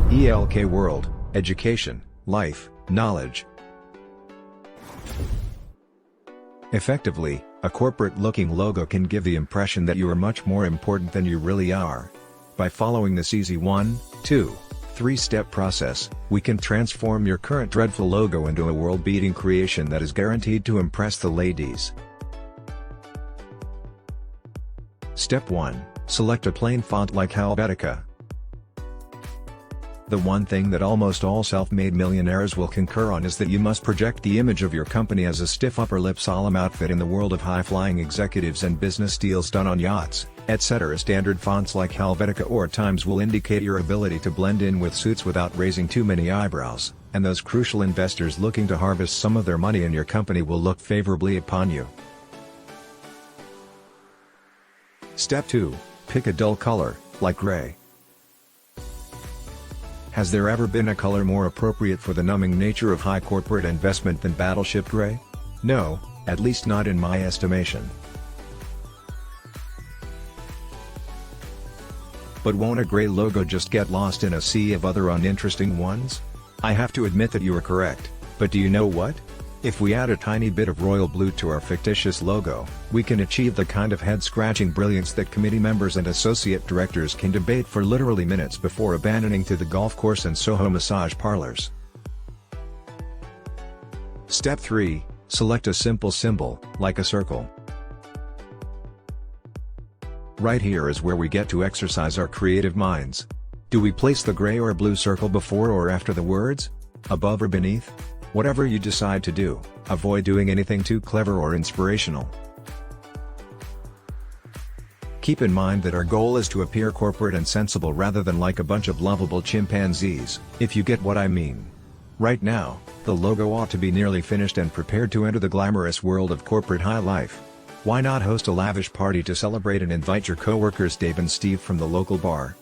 ELK World, Education, Life, Knowledge. Effectively, a corporate-looking logo can give the impression that you are much more important than you really are. By following this easy 1, 2, 3-step process, we can transform your current dreadful logo into a world-beating creation that is guaranteed to impress the ladies. Step 1. Select a plain font like Helvetica. The one thing that almost all self-made millionaires will concur on is that you must project the image of your company as a stiff upper-lip solemn outfit in the world of high-flying executives and business deals done on yachts, etc. Standard fonts like Helvetica or Times will indicate your ability to blend in with suits without raising too many eyebrows, and those crucial investors looking to harvest some of their money in your company will look favorably upon you. Step 2. Pick a dull color, like gray. Has there ever been a color more appropriate for the numbing nature of high corporate investment than battleship gray? No, at least not in my estimation. But won't a gray logo just get lost in a sea of other uninteresting ones? I have to admit that you are correct, but do you know what? If we add a tiny bit of royal blue to our fictitious logo, we can achieve the kind of head-scratching brilliance that committee members and associate directors can debate for literally minutes before abandoning to the golf course and Soho massage parlors. Step 3. Select a simple symbol, like a circle. Right here is where we get to exercise our creative minds. Do we place the gray or blue circle before or after the words? Above or beneath? Whatever you decide to do, avoid doing anything too clever or inspirational. Keep in mind that our goal is to appear corporate and sensible rather than like a bunch of lovable chimpanzees, if you get what I mean. Right now, the logo ought to be nearly finished and prepared to enter the glamorous world of corporate high life. Why not host a lavish party to celebrate and invite your coworkers Dave and Steve from the local bar?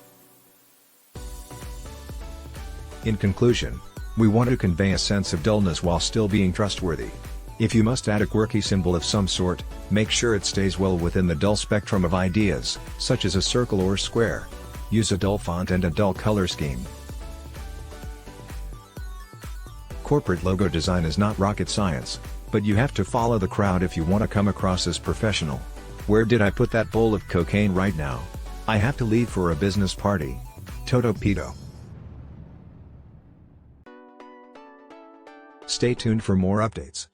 In conclusion, we want to convey a sense of dullness while still being trustworthy. If you must add a quirky symbol of some sort, make sure it stays well within the dull spectrum of ideas, such as a circle or square. Use a dull font and a dull color scheme. Corporate logo design is not rocket science, but you have to follow the crowd if you want to come across as professional. Where did I put that bowl of cocaine right now? I have to leave for a business party. Toto Pedo. Stay tuned for more updates.